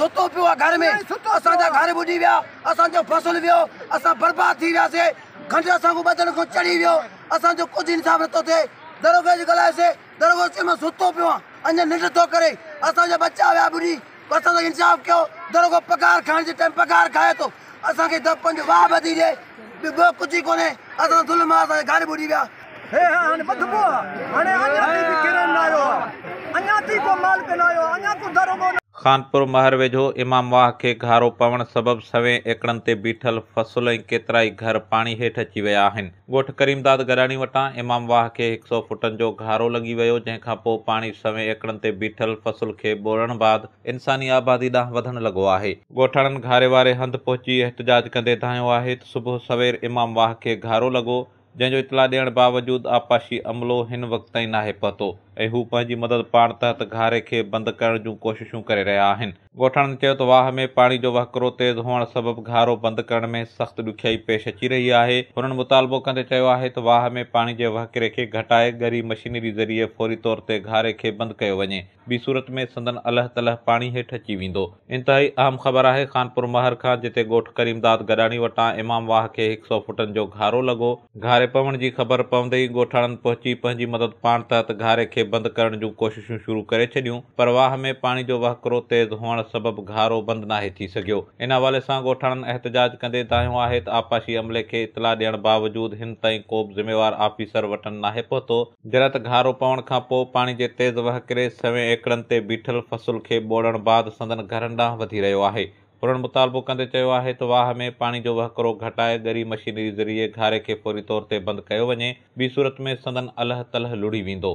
सुतो पियो आहे घर में, असांजा घर बुॾी विया, असांजो फसल वियो, असां बर्बाद थी वियासीं, खंड असांखे बदन खां चढ़ी वियो, असांजो कुझु इंसाफ़ नथो थिए। दरोगे जी ॻाल्हाइसीं, दरोगो चई मां सुतो पियो आहे, अञा निंड थो करे, असांजा बच्चा विया बुॾी, असांजो इंसाफ़ कयो। दरोगो पगार खाइण जे टाइम पगार खाए थो, असांखे पंहिंजो वाह ॿधी ॾिए, ॿियो कुझु ई कोन्हे। असां ज़ुल्म आहे, असांजा घर बुॾी विया। हाणे बदबू आहे, हाणे अञा ताईं किरन न आयो आहे, अञा ताईं को मालिक न आयो, अञा को दरोगो। खानपुर महर वेझो इमाम वाह खे घारो पवण सबब सवें एकड़नि ते बीठल फसल ऐं केतिरा ई घर पाणी हेठि अची विया आहिनि। ॻोठ करीमदाद गराणी वटां इमाम वाह खे 100 फुटनि जो घारो लॻी वियो, जंहिंखां पोइ पाणी सवें एकड़नि ते बीठल फसल खे ॿोड़ण बाद इंसानी आबादी ॾांहुं वधण लॻो आहे। ॻोठाणनि घारे वारे हंधि पहुची एहतजाज कंदे धायो आहे त सुबुह सवेर इमाम वाह खे घारो लॻो, जंहिंजो इतला ॾियण बावजूदि आपाशी अमलो हिन वक़्त ताईं नाहे पहुतो ऐं हू पंहिंजी मदद पाण तहत घारे खे बंदि करण जूं कोशिशूं करे रहिया आहिनि। ॻोठाणनि चयो त वाह में पाणी जो वहकिरो तेज़ हुअण सबबि घारो बंदि करण में सख़्तु ॾुखियाई पेश अची रही आहे। हुननि मुतालबो कंदे चयो आहे त वाह में पाणी जे वहकिरे खे घटाए ॻरी मशीनरी ज़रिए फौरी तौर ते घारे खे बंदि कयो वञे, ॿी सूरत में संदन अलह तलह पाणी हेठि अची वेंदो। इंतिहाई अहम ख़बर आहे खानपुर महर खां, जिते ॻोठ करीमदाद गडाणी वटां इमाम वाह खे 100 फुटनि जो घारो लॻो। घारे पवण जी ख़बर पवंदे ई ॻोठाणनि पहुची पंहिंजी मदद पाण तहत घारे खे बंदि करण जूं कोशिशूं शुरू करे छॾियूं, पर वाह में पाणी जो वहकिरो तेज़ हुअण सबबि घारो बंदि नाहे थी सघियो। इन हवाले सां ॻोठाणनि एहतजाज कंदे दाहियो आहे त आपाशी अमले खे इतला ॾियण बावजूदि हिन ताईं को बि ज़िम्मेवार आफ़ीसर वटि नाहे पहुतो, जॾहिं त घारो पवण खां पोइ पाणी जे तेज़ वहकिरे सवें एकड़नि ते बीठल फसल खे ॿोड़ण बाद संदन घरनि ॾांहुं वधी रहियो आहे। हुननि मुतालबो कंदे चयो आहे त वाह में पाणी जो वहकिरो घटाए ॻरी मशीनरी ज़रिए घारे खे फौरी तौर ते बंदि कयो वञे, ॿी सूरत में संदन अलह तलह लुड़ी वेंदो।